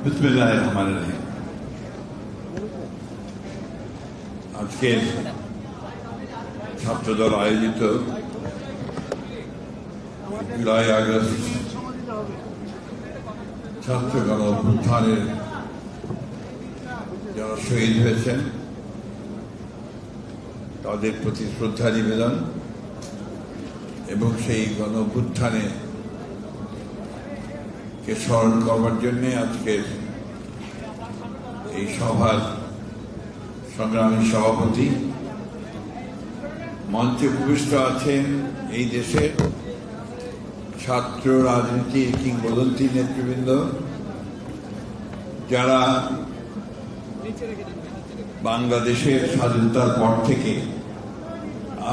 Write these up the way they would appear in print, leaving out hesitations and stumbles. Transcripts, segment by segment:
বিসমিল্লাহির রহমানির রহিম। আজকে ছাত্রদল আয়োজিত জুলাই আগস্ট ছাত্র গণ অভ্যুত্থানের যারা শহীদ হয়েছেন তাদের প্রতি শ্রদ্ধা নিবেদন এবং সেই গণ অভ্যুত্থানে কে স্মরণ করবার জন্য আজকের এই সভার সংগ্রামী সভাপতি, মঞ্চে উপবিষ্ট আছেন এই দেশের ছাত্র রাজনীতির কিংবদন্তি নেতৃবৃন্দ, যারা বাংলাদেশের স্বাধীনতার পর থেকে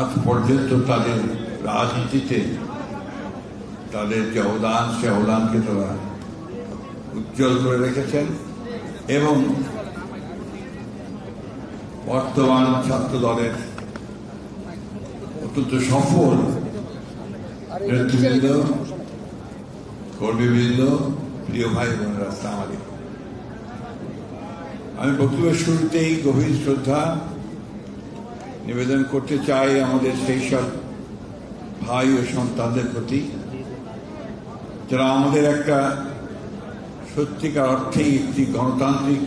আজ পর্যন্ত তাদের রাজনীতিতে তাদের যে অবদান, সে অবদানকে তারা উজ্জ্বল করে রেখেছেন এবং বর্তমান ছাত্র দলের অত্যন্ত সফল নেতৃবৃন্দ, কর্মীবৃন্দ, প্রিয় ভাই বোনেরা, আসসালামু আলাইকুম। আমি বক্তব্যের শুরুতেই গভীর শ্রদ্ধা নিবেদন করতে চাই আমাদের সেই সব ভাই ও সন্তানদের প্রতি যারা আমাদের একটা সত্যিকার অর্থেই একটি গণতান্ত্রিক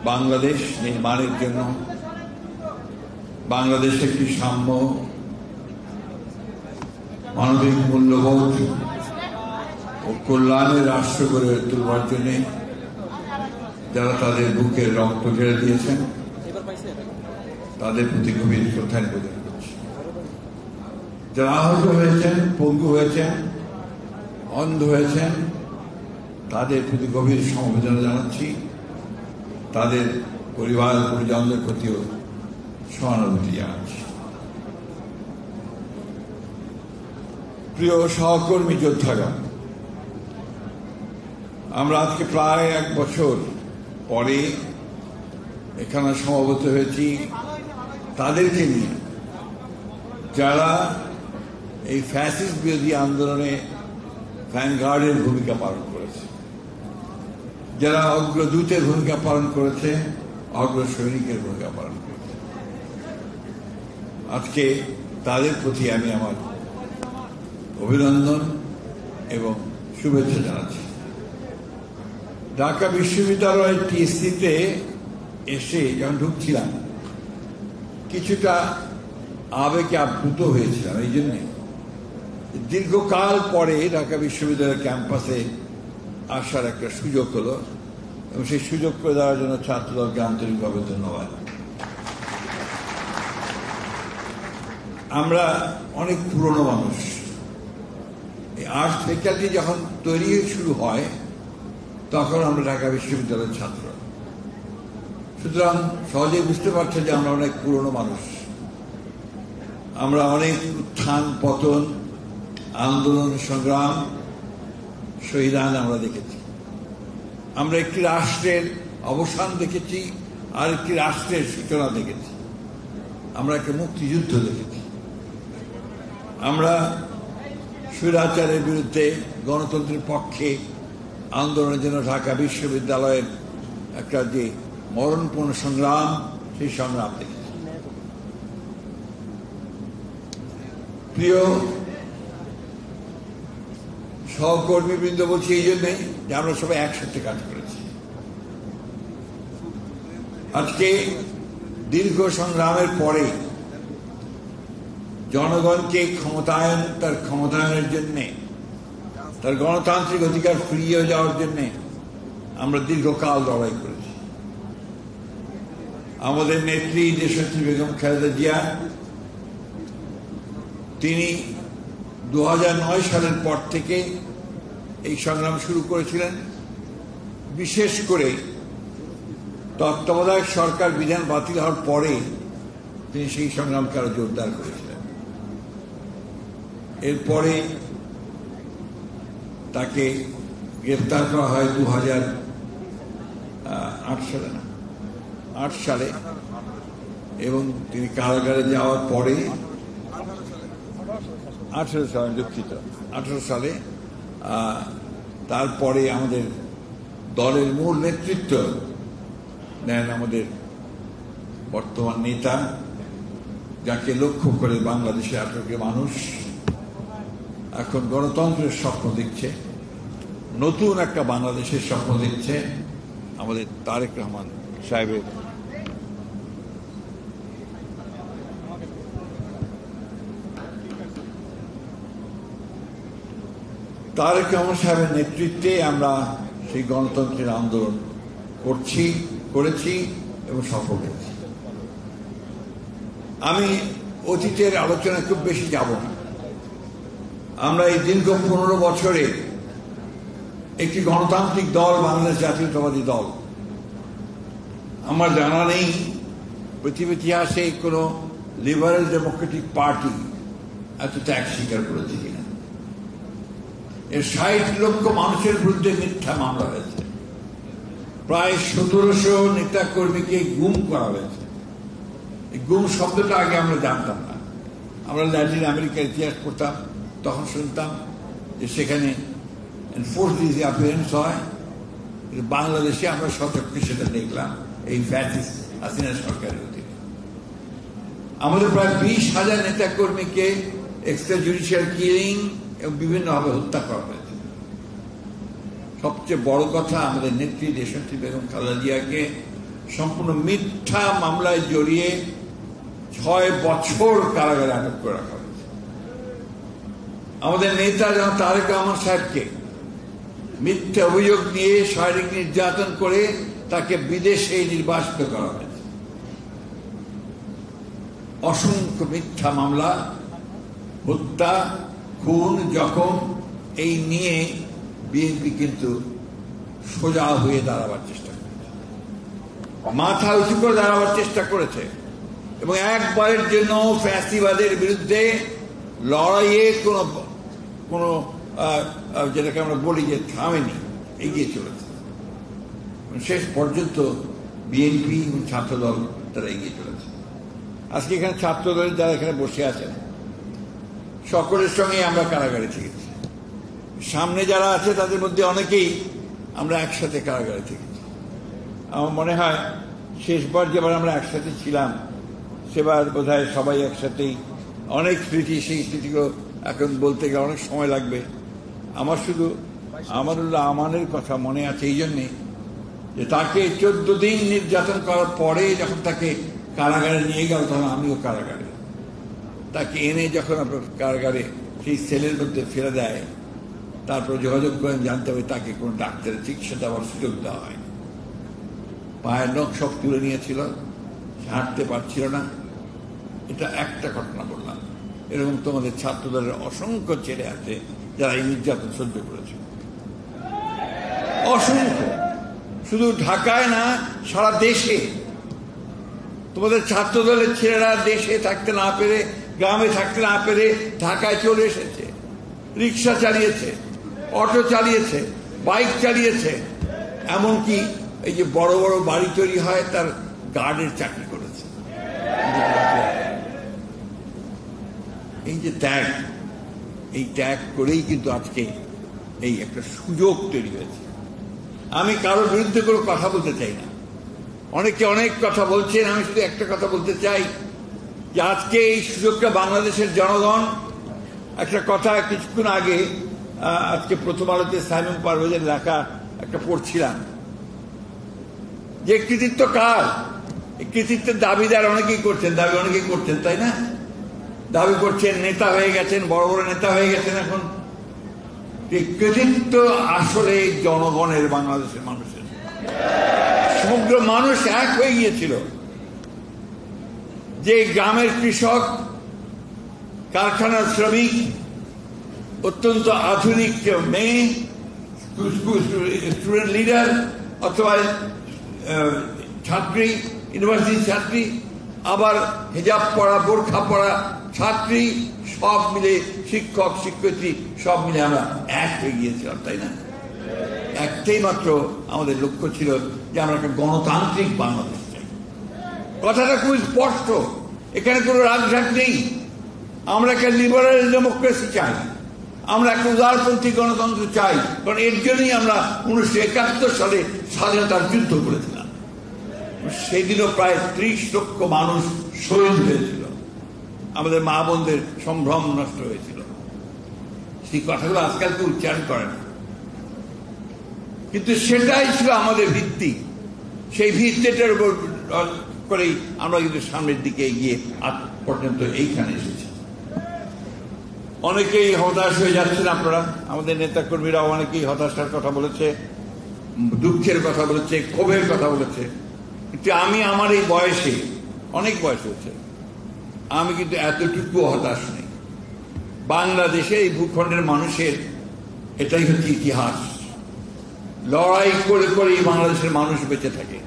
বাংলাদেশ নির্মাণের জন্য, বাংলাদেশে একটি সাম্য, মানবিক মূল্যবোধ ও কল্যাণের রাষ্ট্র গড়ে তুলবার জন্য যারা তাদের বুকের রক্ত ঢেলে দিয়েছেন তাদের প্রতি গভীর শ্রদ্ধা নিবেদন করছি। যারা আহত হয়েছেন, পঙ্গু হয়েছেন, অন্ধ হয়েছেন, তাদের প্রতি গভীর সমবেদনা জানাচ্ছি। তাদের পরিবার পরিজনদের প্রতিও সহানুভূতি জানাচ্ছি। প্রিয় সহকর্মী যোদ্ধাগণ, আমরা আজকে প্রায় 1 বছর পরে এখানে সমবেত হয়েছি তাদেরকে নিয়ে যারা এই ফ্যাসিস্ট বিরোধী আন্দোলনে ভ্যানগার্ডের ভূমিকা পালন করেছে, যারা অগ্রদূতের ভূমিকা পালন করেছে, অগ্র সৈনিকের ভূমিকা পালন করেছে। আজকে তাদের প্রতি আমি আমার অভিনন্দন এবং শুভেচ্ছা জানাচ্ছি। ঢাকা বিশ্ববিদ্যালয়ের টিএসসিতে এসে যখন ঢুকছিলাম কিছুটা আবেগে আপ্লুত হয়েছিলাম। এই জন্যে দীর্ঘকাল পরে ঢাকা বিশ্ববিদ্যালয়ের ক্যাম্পাসে আসার একটা সুযোগ হলো এবং সেই সুযোগ করে দেওয়ার জন্য ছাত্রদলকে আন্তরিকভাবে ধন্যবাদ। আমরা অনেক পুরনো মানুষ। এই আর্টস ফ্যাকাল্টি যখন তৈরি শুরু হয় তখন আমরা ঢাকা বিশ্ববিদ্যালয়ের ছাত্র, সুতরাং সহজেই বুঝতে পারছে যে আমরা অনেক পুরনো মানুষ। আমরা অনেক উত্থান পতন, আন্দোলন, সংগ্রাম, শহীদান আমরা দেখেছি। আমরা একটি রাষ্ট্রের অবসান দেখেছি, আর একটি রাষ্ট্রের সূচনা দেখেছি। আমরা একটা মুক্তিযুদ্ধ দেখেছি। আমরা স্বৈরাচারের বিরুদ্ধে গণতন্ত্রের পক্ষে আন্দোলনের জন্য ঢাকা বিশ্ববিদ্যালয়ের একটা যে মরণপূর্ণ সংগ্রাম, সেই সংগ্রাম দেখেছি। প্রিয় সহকর্মীবৃন্দ, বলছি এই জন্যই যে আমরা সবাই একসাথে কাজ করেছি। আজকে দীর্ঘ সংগ্রামের পরে জনগণকে তার ক্ষমতায়নের জন্য, তার গণতান্ত্রিক অধিকার ফিরিয়ে যাওয়ার জন্য আমরা দীর্ঘকাল লড়াই করেছি। আমাদের নেত্রী দেশনেত্রী বেগম খালেদা জিয়া, তিনি 2009 সালের পর থেকে এই সংগ্রাম শুরু করেছিলেন। বিশেষ করে তত্ত্বাবধায়ক সরকার বিধান বাতিল হওয়ার পরে তিনি সেই সংগ্রামকে আরো জোরদার করেছিলেন। এরপরে তাকে গ্রেফতার করা হয় 2008 সালে এবং তিনি কারাগারে যাওয়ার পরে 18 সালে, দুঃখিত, 18 সালে তারপরে আমাদের দলের মূল নেতৃত্ব নেন আমাদের বর্তমান নেতা, যাকে লক্ষ্য করে বাংলাদেশের 18 কোটি মানুষ এখন গণতন্ত্রের স্বপ্ন দেখছে, নতুন একটা বাংলাদেশের স্বপ্ন দেখছে। আমাদের তারেক রহমান সাহেবের নেতৃত্বে আমরা সেই গণতন্ত্রের আন্দোলন করেছি এবং সফল হয়েছি। আমি অতীতের আলোচনায় খুব বেশি যাব না। আমরা এই দীর্ঘ 15 বছরে একটি গণতান্ত্রিক দল, বাংলাদেশ জাতীয়তাবাদী দল, আমার জানা নেই পৃথিবীর ইতিহাসে কোনো লিবারেল ডেমোক্রেটিক পার্টি এত ত্যাগ স্বীকার করেছে কিনা। এর 60 লক্ষ মানুষের বিরুদ্ধে মিথ্যা মামলা হয়েছে, প্রায় 1700 নেতা কর্মীকে গুম করা হয়েছে। এই গুম শব্দটা আগে আমরা জানতাম না। আমরা ল্যাটিন আমেরিকার ইতিহাস পড়তাম, তখন শুনতাম যে সেখানে এনফোর্সড ডিসঅ্যাপিয়ারেন্স হয়। বাংলাদেশে আমরা সচক্ষে সেটা দেখলাম এই ফ্যাসিস্ট হাসিনা সরকারের অধীনে। আমাদের প্রায় 20,000 নেতা কর্মীকে এক্সট্রা জুডিশিয়াল কিলিং এবং বিভিন্নভাবে হত্যা করা হয়েছে। সবচেয়ে বড় কথা, আমাদের নেত্রী দেশনেত্রী বেগম খালেদা জিয়াকে সম্পূর্ণ মিথ্যা মামলায় জড়িয়ে 6 বছর কারাগারে আটক করে রাখা হয়েছে। আমাদের নেতা যেন তারেক রহমান সাহেবকে মিথ্যা অভিযোগ নিয়ে শারীরিক নির্যাতন করে তাকে বিদেশে নির্বাসিত করা হয়েছে। অসংখ্য মিথ্যা মামলা, হত্যা, খুন, জখম, এই নিয়ে বিএনপি কিন্তু সোজা হয়ে দাঁড়াবার চেষ্টা করেছে, মাথা উঁচু করে দাঁড়াবার চেষ্টা করেছে এবং একবারের জন্য ফ্যাসিবাদের বিরুদ্ধে লড়াইয়ে কোনো যেটাকে আমরা বলি যে থামেনি, এগিয়ে চলেছে। শেষ পর্যন্ত বিএনপি এবং ছাত্রদল তারা এগিয়ে চলেছে। আজকে এখানে ছাত্রদল যারা এখানে বসে আছেন সকলের সঙ্গে আমরা কারাগারে থেকেছি। সামনে যারা আছে তাদের মধ্যে অনেকেই আমরা একসাথে কারাগারে থেকেছি। আমার মনে হয় শেষবার যেবার আমরা একসাথে ছিলাম সেবার বোধহয় সবাই একসাথেই, অনেক স্মৃতি, সেই স্মৃতিগুলো এখন বলতে গেলে অনেক সময় লাগবে। আমার শুধু আমানুল্লাহ আমানের কথা মনে আছে এই জন্যে যে তাকে 14 দিন নির্যাতন করার পরে যখন তাকে কারাগারে নিয়ে গেল, তখন আমিও কারাগারে। তাকে এনে যখন আপনার কারাগারে সেই সেলের মধ্যে ফেলে দেয়, তারপর যোগাযোগ করেন, জানতে হবে তাকে কোনো ডাক্তারের চিকিৎসা দেওয়ার সুযোগ দেওয়া হয়। পায়ের নখ সব তুলে নিয়েছিল, হাঁটতে পারছিল না। এটা একটা ঘটনা বললাম, এরকম তোমাদের ছাত্রদলের অসংখ্য ছেলে আছে যারা এই নির্যাতন সহ্য করেছে, অসংখ্য। শুধু ঢাকায় না, সারা দেশে তোমাদের ছাত্রদলের ছেলেরা দেশে থাকতে না পেরে, গ্রামে থাকতে না পেরে ঢাকায় চলে এসেছে। রিক্সা চালিয়েছে, অটো চালিয়েছে, বাইক চালিয়েছে, এমনকি এই যে বড় বড় বাড়ি তৈরি হয় তার গার্ডের চাকরি করেছে। এই যে ত্যাগ, এই ত্যাগ করেই কিন্তু আজকে এই একটা সুযোগ তৈরি হয়েছে। আমি কারোর বিরুদ্ধে কোনো কথা বলতে চাই না, অনেকে অনেক কথা বলছেন। আমি শুধু একটা কথা বলতে চাই যে আজকে এই সুযোগটা বাংলাদেশের জনগণ, একটা কথা কিছুক্ষণ আগে আজকে প্রথম আলোতে সাইমন পারভেজের লেখা একটা পড়ছিলাম, যে কৃতিত্ব কার, এই কৃতিত্বের দাবিদার অনেকেই করছেন, তাই না? দাবি করছেন, নেতা হয়ে গেছেন, বড় বড় নেতা হয়ে গেছেন। এখন কৃতিত্ব আসলে জনগণের, বাংলাদেশের মানুষের। সমগ্র মানুষ এক হয়ে গিয়েছিল। যে গ্রামের কৃষক, কারখানার শ্রমিক, অত্যন্ত আধুনিক মেয়ে, স্টুডেন্ট লিডার অথবা ছাত্রী, ইউনিভার্সিটি ছাত্রী, আবার হিজাব পড়া, বোরখা পড়া ছাত্রী, সব মিলে শিক্ষক শিক্ষয়িত্রী সব মিলে আমরা এক হয়ে গিয়েছিলাম, তাই না? একটাই মাত্র আমাদের লক্ষ্য ছিল যে আমরা একটা গণতান্ত্রিক বাংলাদেশ চাই। কথাটা খুব স্পষ্ট, এখানে কোনো রাগঢাক নেই। আমরা একটা লিবারেল ডেমোক্রেসি চাই, আমরা একটা উদারপন্থী গণতন্ত্র চাই, কারণ এর জন্যই আমরা 1971 সালে স্বাধীনতার যুদ্ধ করেছিলাম। সেদিনও প্রায় 30 লক্ষ মানুষ শহীদ হয়েছিল, আমাদের মা বোনদের সম্ভ্রম নষ্ট হয়েছিল। সেই কথাগুলো আজকাল কেউ উচ্চারণ করে না, কিন্তু সেটাই ছিল আমাদের ভিত্তি। সেই ভিত্তিটার উপর করেই আমরা কিন্তু সামনের দিকে এগিয়ে আজ পর্যন্ত এইখানে এসেছি। অনেকেই হতাশ হয়ে যাচ্ছেন আপনারা, আমাদের নেতাকর্মীরাও অনেকেই হতাশার কথা বলেছে, দুঃখের কথা বলেছে, ক্ষোভের কথা বলেছে। কিন্তু আমি আমার এই বয়সে, অনেক বয়স হয়েছে, আমি কিন্তু এতটুকু হতাশ নেই। বাংলাদেশে এই ভূখণ্ডের মানুষের এটাই হচ্ছে ইতিহাস। লড়াই করে করেই বাংলাদেশের মানুষ বেঁচে থাকে,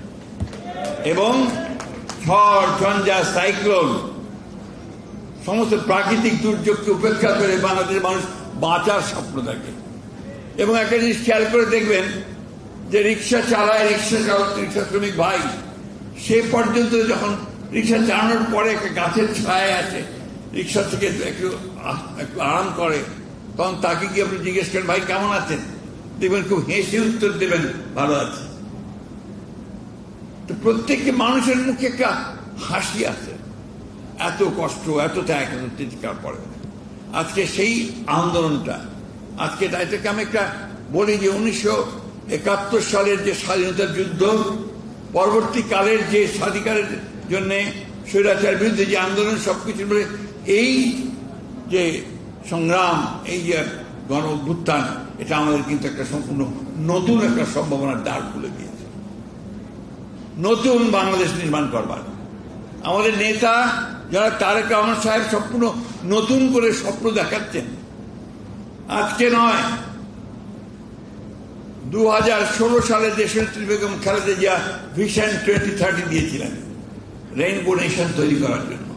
এবং ঝড় ঝঞ্ঝা সাইক্লোন সমস্ত প্রাকৃতিক দুর্যোগকে উপেক্ষা করে বাংলাদেশের মানুষ বাঁচার স্বপ্ন দেখে। এবং একটা জিনিস খেয়াল করে দেখবেন যে রিক্সা চালায়, রিক্সা শ্রমিক ভাই, সে পর্যন্ত যখন রিক্সা চালানোর পরে একটা গাছের ছায়া আছে, রিক্সা থেকে একটু আরাম করে, তখন তাকে কি আপনি জিজ্ঞেস করেন ভাই কেমন আছেন, দেখবেন খুব হেসে উত্তর দেবেন ভালো আছে। তো প্রত্যেকটি মানুষের মুখে একটা হাসি আছে, এত কষ্ট, এত ত্যাগ, এত চিৎকার পড়ে। আজকে সেই আন্দোলনটা, আজকে এটাকে আমি একটা বলি যে 1971 সালের যে স্বাধীনতার যুদ্ধ, পরবর্তীকালের যে স্বাধিকারের জন্য স্বৈরাচারের বিরুদ্ধে যে আন্দোলন, সবকিছু বলে এই যে সংগ্রাম, এই যে গণ অভ্যুত্থান, এটা আমাদের কিন্তু একটা সম্পূর্ণ নতুন একটা সম্ভাবনার দ্বার খুলে দিয়েছে, নতুন বাংলাদেশ নির্মাণ করবার। আমাদের নেতা যারা তারেক রহমান সাহেব সম্পূর্ণ নতুন করে স্বপ্ন দেখাচ্ছেন। আজকে নয়, 2016 সালে দেশনেত্রী বেগম খালেদা জিয়া ভিশন 2030 দিয়েছিলেন রেইনবো নেশন তৈরি করার জন্য।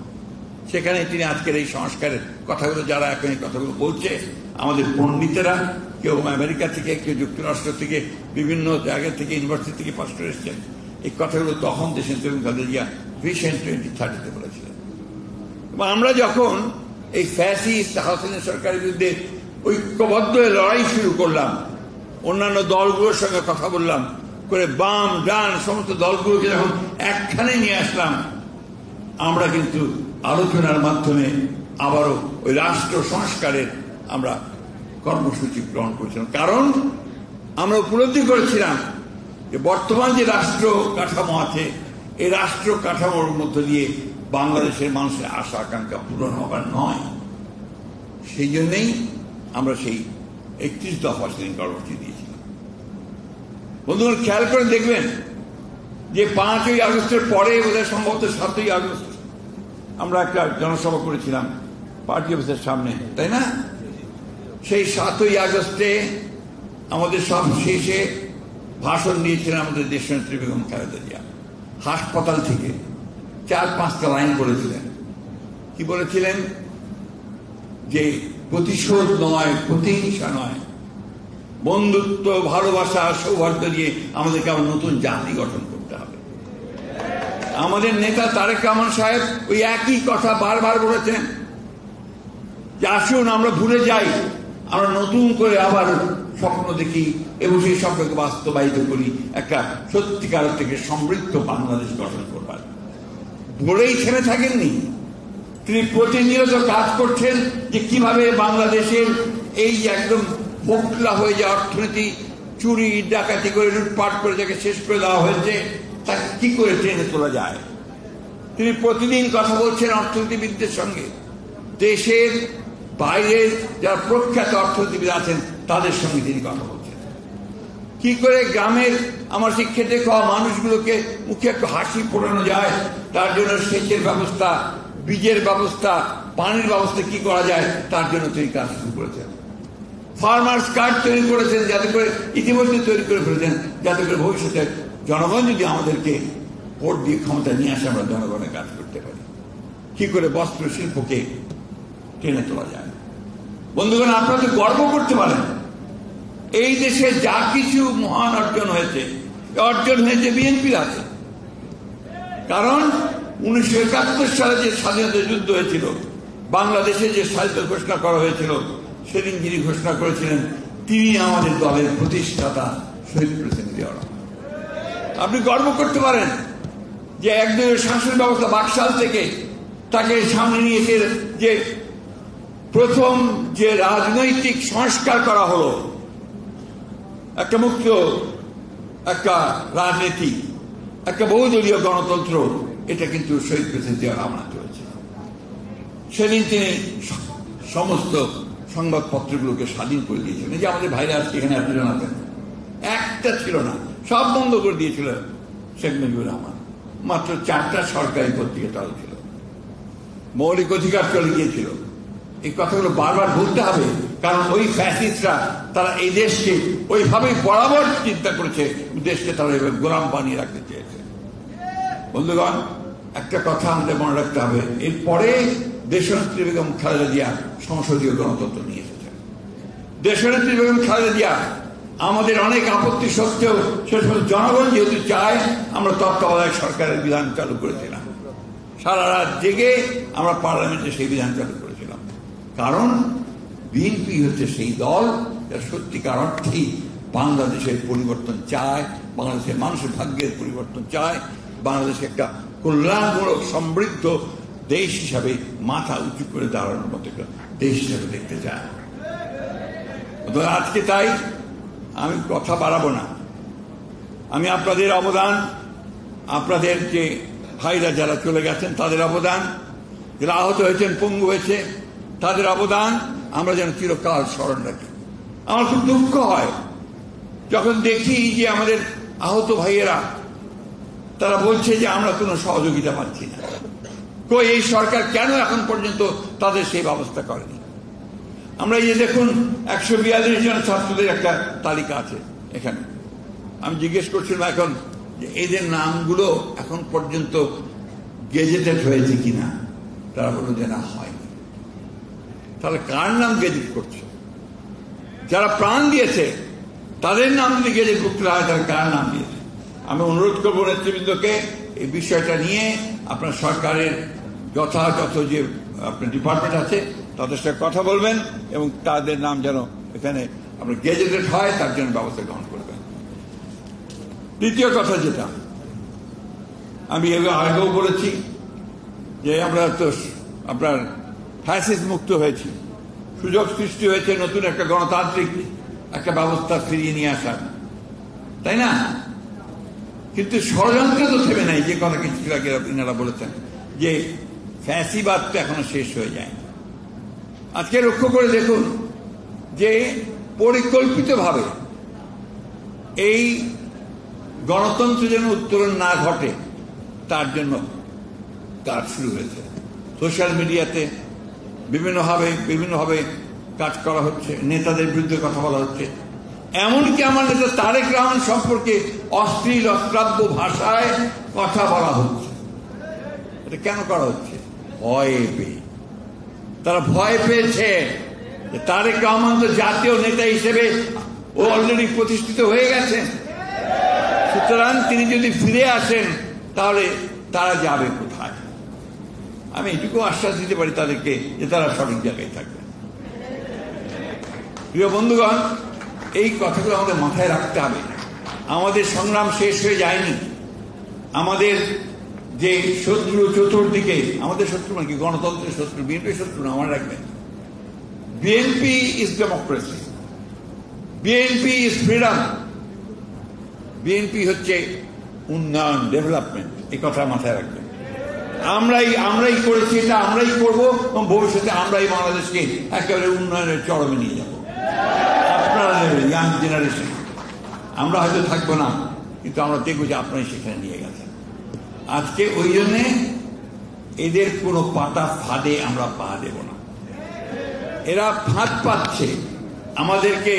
সেখানে তিনি আজকের এই সংস্কারের কথাগুলো, যারা এখন এই কথাগুলো বলছে, আমাদের পণ্ডিতেরা, কেউ আমেরিকা থেকে, কেউ যুক্তরাষ্ট্র থেকে, বিভিন্ন জায়গা থেকে, ইউনিভার্সিটি থেকে পাশ করে এসছেন, এই কথাগুলো তখন দেশনেত্রী বেগম খালেদা জিয়া ভিশন 2030 বলেছিলেন। এবং আমরা যখন এই ফ্যাসিস্ট হাসিনা সরকারের বিরুদ্ধে ঐক্যবদ্ধ লড়াই শুরু করলাম, অন্যান্য দলগুলোর সঙ্গে কথা বললাম করে, বাম ডান সমস্ত দলগুলোকে যখন একখানে নিয়ে আসলাম, আমরা কিন্তু আলোচনার মাধ্যমে আবারও ওই রাষ্ট্র সংস্কারের আমরা কর্মসূচি গ্রহণ করেছিলাম। কারণ আমরা উপলব্ধি করেছিলাম যে বর্তমান যে রাষ্ট্র কাঠামো আছে, এই রাষ্ট্র কাঠামোর মধ্য দিয়ে বাংলাদেশের মানুষের আশা আকাঙ্ক্ষা পূরণ হবার নয়। সেই জন্যই আমরা সেই 31 দফা সেদিন কর্মসূচি দিয়েছিলাম। বন্ধুগণ, খেয়াল করে দেখবেন যে 5ই আগস্টের পরে, বোধহয় সম্ভবত 7ই আগস্ট, আমরা একটা জনসভা করেছিলাম পার্টি অফিসের সামনে, তাই না? সেই 7ই আগস্টে আমাদের সব শেষে ভাষণ দিয়েছিলেন আমাদের দেশনেত্রী বেগম খালেদা জিয়া। হাসপাতাল থেকে 4-5টা লাইন বলেছিলেন। কি বলেছিলেন? যে প্রতিশোধ নয়, প্রতিহিংসা নয়, বন্ধুত্ব, ভালোবাসা, সৌহার্দ্য দিয়ে আমাদেরকে আবার নতুন জাতি গঠন করতে হবে। আমাদের নেতা তারেক রহমান সাহেব ওই একই কথা বারবার বলেছেন যে আসুন আমরা ভুলে যাই, আমরা নতুন করে আবার স্বপ্ন দেখি এবং সেই স্বপ্নকে বাস্তবায়িত করি, একটা সত্যিকার থেকে সমৃদ্ধ বাংলাদেশ গঠন করবার। বলেই থেমে থাকেননি, তিনি প্রতিনিয়ত কাজ করছেন যে কিভাবে বাংলাদেশের এই একদম ফোকলা হয়ে যাওয়া অর্থনীতি, চুরি ডাকাতি করে, লুটপাট করে যাকে শেষ করে দেওয়া হয়েছে, তাকে কি করে টেনে তোলা যায়। তিনি প্রতিদিন কথা বলছেন অর্থনীতিবিদদের সঙ্গে, দেশের বাইরের যারা প্রখ্যাত অর্থনীতিবিদ আছেন তাদের সঙ্গে তিনি কথা বলছেন। কি করে গ্রামের আমার সেই খেটে খাওয়া মানুষগুলোকে মুখে একটু হাসি ফোটানো যায়, তার জন্য সেচের ব্যবস্থা, বীজের ব্যবস্থা, পানির ব্যবস্থা কি করা যায়, তার জন্য তিনি কাজ শুরু করেছেন। ফার্মার্স কার্ড তৈরি করেছেন, যাতে করে ইতিমধ্যে তৈরি করে ফেলেছেন, যাতে করে ভবিষ্যতে জনগণ যদি আমাদেরকে ভোট দিয়ে ক্ষমতা নিয়ে আসে, আমরা জনগণের কাজ করতে পারি। কি করে বস্ত্র শিল্পকে টেনে তোলা যায়। বন্ধুগণ, আপনারা গর্ব করতে পারেন এই দেশে যা কিছু মহান অর্জন হয়েছে, অর্জন হয়েছে বিএনপির হাতে। কারণ 1971 সালে যে স্বাধীনতা যুদ্ধ হয়েছিল, বাংলাদেশে যে স্বাধীনতা ঘোষণা করা হয়েছিল, সেদিন যিনি ঘোষণা করেছিলেন তিনি আমাদের দলের প্রতিষ্ঠাতা শহীদ প্রেসিডেন্ট জিয়াউর রহমান। আপনি গর্ব করতে পারেন যে একদলীয় শাসন ব্যবস্থা বাকশাল থেকে তাকে সামনে নিয়ে এসে যে প্রথম যে রাজনৈতিক সংস্কার করা হলো, একটা মুক্ত একটা রাজনীতি, একটা বহুদলীয় গণতন্ত্র, এটা কিন্তু শহীদ প্রেসিডেন্ট জিয়াউর রহমান চলেছে। সেদিন তিনি সমস্ত সংবাদপত্রগুলোকে স্বাধীন করে দিয়েছিলেন। যে আমাদের ভাইরা আজকে এখানে এতজন আছেন, একটা ছিল না, সব বন্ধ করে দিয়েছিল শেখ মুজিবুর রহমান। মাত্র 4টা সরকারি পত্রিকা চালু ছিল, মৌলিক অধিকার চলে গিয়েছিল। এই কথাগুলো বারবার বলতে হবে, কারণ ওই ফ্যাসিস্টরা তারা এই দেশকে ওইভাবেই বরাবর চিন্তা করেছে, দেশকে তারা এবার গোলাম বানিয়ে রাখতে চেয়েছে। বন্ধুগণ, একটা কথা আমাদের মনে রাখতে হবে, এরপরে দেশনেত্রী বেগম খালেদা জিয়া সংসদীয় গণতন্ত্র নিয়ে এসেছেন। দেশনেত্রী বেগম খালেদা জিয়া আমাদের অনেক আপত্তি সত্ত্বেও শেষ পর্যন্ত জনগণ যেহেতু চায়, আমরা তত্ত্বাবধায়ক সরকারের বিধান চালু করেছিলাম। সারা রাত জেগে আমরা পার্লামেন্টে সেই বিধান চালু করেছিলাম, কারণ বিএনপি হচ্ছে সেই দল যারা সত্যিকার অর্থেই বাংলাদেশের পরিবর্তন চায়, বাংলাদেশের মানুষের ভাগ্যের পরিবর্তন চায়, বাংলাদেশকে একটা কল্যাণমূলক সমৃদ্ধ দেশ হিসাবে মাথা উঁচু করে দাঁড়ানোর মতো একটা দেশ হিসাবে দেখতে চায়। আজকে তাই আমি কথা বাড়াবো না। আমি আপনাদের অবদান, আপনাদের যে ভাইরা যারা চলে গেছেন তাদের অবদান, যারা আহত হয়েছেন, পঙ্গু হয়েছে, তাদের অবদান আমরা যেন চিরকাল স্মরণ রাখি। আমার খুব দুঃখ হয় যখন দেখি যে আমাদের আহত ভাইয়েরা তারা বলছে যে আমরা কোনো সহযোগিতা পাচ্ছি না। কই, এই সরকার কেন এখন পর্যন্ত তাদের সেই ব্যবস্থা করেনি? আমরা এই যে দেখুন 142 জন ছাত্রদের একটা তালিকা আছে এখানে। আমি জিজ্ঞেস করছিলাম এখন যে এদের নামগুলো এখন পর্যন্ত গেজেটেড হয়েছে কিনা, তারা বলল যে না, হয়নি। তাহলে কার নাম গেজেট করছে? যারা প্রাণ দিয়েছে তাদের নাম যদি গেজেট করতে হয়, তাহলে কার নাম দিয়েছে? আমি অনুরোধ করবো নেতৃবৃন্দকে এই বিষয়টা নিয়ে আপনার সরকারের যথাযথ যে আপনার ডিপার্টমেন্ট আছে তাদের সাথে কথা বলবেন এবং তাদের নাম যেন এখানে আপনার গেজেটেড হয় তার জন্য ব্যবস্থা গ্রহণ করবেন। দ্বিতীয় কথা যেটা আমি আগেও বলেছি যে আমরা তো আপনার ফ্যাসিস্ট মুক্ত হয়েছি, সুযোগ সৃষ্টি হয়েছে নতুন একটা গণতান্ত্রিক একটা ব্যবস্থা ফিরিয়ে নিয়ে আসার, তাই না? কিন্তু ষড়যন্ত্র তো থেমে নাই। যে কথা কিছু আগে ইনারা বলেছেন যে ফ্যাসিবাদ তো এখনো শেষ হয়ে যায়। আজকে লক্ষ্য করে দেখুন যে পরিকল্পিতভাবে এই গণতন্ত্র যেন উত্তরণ না ঘটে তার জন্য কাজ শুরু হয়েছে। সোশ্যাল মিডিয়াতে বিভিন্নভাবে কাজ করা হচ্ছে, নেতাদের বিরুদ্ধে কথা বলা হচ্ছে। এমনকি আমার নেতা তারেক রহমান সম্পর্কে অশ্লীল অশ্রাব্য ভাষায় কথা বলা হচ্ছে। এটা কেন করা হচ্ছে? ভয় পেয়ে। তারা ভয় পেয়েছে যে তারেক রহমান তো জাতীয় নেতা হিসেবে ও অলরেডি প্রতিষ্ঠিত হয়ে গেছেন, সুতরাং তিনি যদি ফিরে আসেন তাহলে তারা যাবে কোথায়? আমি এটুকু আশ্বাস দিতে পারি তাদেরকে যে তারা সঠিক জায়গায় থাকবে। প্রিয় বন্ধুগণ, এই কথাগুলো আমাদের মাথায় রাখতে হবে। আমাদের সংগ্রাম শেষ হয়ে যায়নি। আমাদের যে শত্রু চতুর্দিকে, আমাদের শত্রু মানে কি? গণতন্ত্রের শত্রু, বিএনপি শত্রু না, মনে রাখবেন। BNP is democracy, BNP is freedom, BNP হচ্ছে উন্নয়ন, ডেভেলপমেন্ট। এই কথা মাথায় রাখবেন। আমরাই করেছি, এটা আমরাই করবো এবং ভবিষ্যতে আমরাই বাংলাদেশকে একেবারে উন্নয়নের চরমে নিয়ে যাবো। আপনারা নেবেন, ইয়াং জেনারেশন। আমরা হয়তো থাকবো না, কিন্তু আমরা দেখবো যে আপনারাই সেখানে নিয়ে গেছেন। আজকে ওই জন্যে এদের কোনো পাতা ফাঁদে আমরা পা দেব না। এরা ফাঁদ পাচ্ছে, আমাদেরকে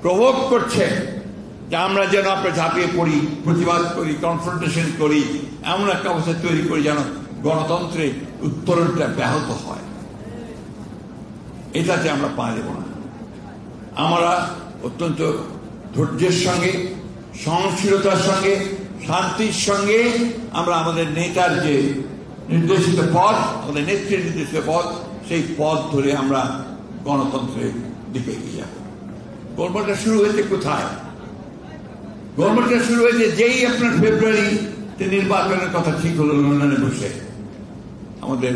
প্রভোগ করছে যে আমরা যেন আমরা ঝাঁপিয়ে পড়ি, প্রতিবাদ করি, কনফ্রন্টেশন করি, এমন একটা অবস্থা তৈরি করি যেন গণতন্ত্রে উত্তরণটা ব্যাহত হয়। এটাতে আমরা পা দেব না। আমরা অত্যন্ত ধৈর্যের সঙ্গে, সহনশীলতার সঙ্গে, শান্তির সঙ্গে আমরা আমাদের নেতার যে নির্দেশিত পথ, আমাদের নেত্রীর নির্দেশিত পথ, সেই পথ ধরে আমরা গণতন্ত্রে দিকে এগিয়ে যাবে। গোলমালটা শুরু হয়েছে কোথায়? গোলমালটা শুরু হয়েছে যেই আপনার ফেব্রুয়ারিতে নির্বাচনের কথা ঠিক হলো লন্ডনে বসে আমাদের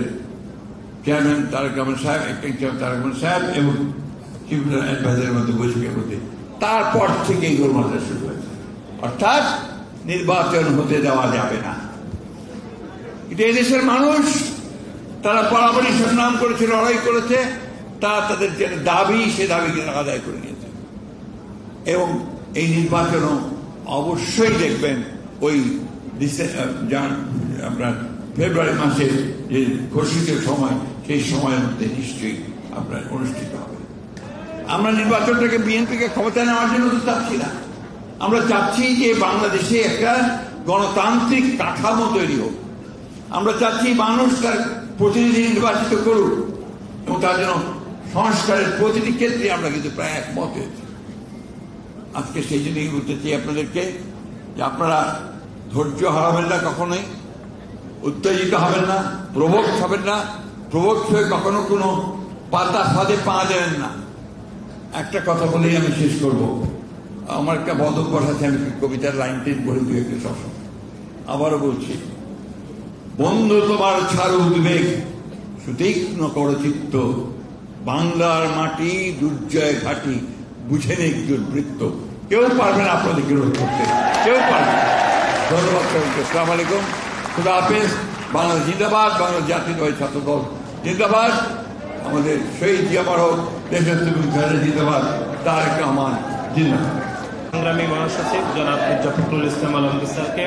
চেয়ারম্যান তারেক রহমান সাহেব, তারেক রহমান সাহেব এবং চিফ অ্যাডভাইজারের মধ্যে বৈঠকের মধ্যে, তারপর থেকে এই গোলমালটা শুরু হয়েছে। অর্থাৎ নির্বাচন হতে দেওয়া যাবে না। এটা এদেশের মানুষ, তারা বরাবরই সংগ্রাম করেছে, লড়াই করেছে, তারা তাদের যে দাবি সে দাবিকে আদায় করে নিয়েছে। এবং এই নির্বাচনও অবশ্যই দেখবেন ওই আপনার ফেব্রুয়ারি মাসের যে ঘোষিত সময়, সেই সময়ের মধ্যে নিশ্চয়ই আপনার অনুষ্ঠিত হবে। আমরা নির্বাচনটাকে বিএনপিকে ক্ষমতায় নেওয়ার জন্য তো চাচ্ছি না। আমরা চাচ্ছি যে বাংলাদেশে একটা গণতান্ত্রিক কাঠামো তৈরি হোক। আমরা চাচ্ছি মানুষ তার প্রতিনিধি নির্বাচিত করুক এবং তার জন্য সংস্কারের প্রতিটি ক্ষেত্রে আমরা কিন্তু প্রায় একমত হয়েছি। আজকে সেই জন্যই বলতে চাই আপনাদেরকে যে আপনারা ধৈর্য হারাবেন না, কখনোই উত্তেজিত হবেন না, প্রভোক্ত হবেন না, প্রভোক্ত হয়ে কখনো কোনো পাতা ফাঁদে পা দেবেন না। একটা কথা বলেই আমি শেষ করব। আমার একটা বদক বসাচ্ছে, আমি কবিতার লাইনটি বলে দিয়ে একটু সবসময় আবারও বলছি, বন্ধু তোমার ছাড় উদ্বেগ সুতীক্ষ্ণ কর চিত্ত, বাংলার মাটি দুর্জয় ঘাটি বুঝে নেই দুর্বৃত্ত। কেউ পারবে না আপনাদেরকে রোধ করতে, কেউ পারবে না। ধন্যবাদ সবাইকে। আসসালামু আলাইকুম, খুদা হাফেজ। বাংলাদেশ জিন্দাবাদ, বাংলাদেশ জাতীয়তাবাদী ছাত্র দল জিন্দাবাদ, আমাদের শহীদ জিয়া মারক দেশনেত্রী জিন্দাবাদ, তারেক রহমান জিন্দাবাদ। সংগ্রামী মহাসচিব জনাব মির্জা ফখরুল ইসলাম আলমগীর স্যারকে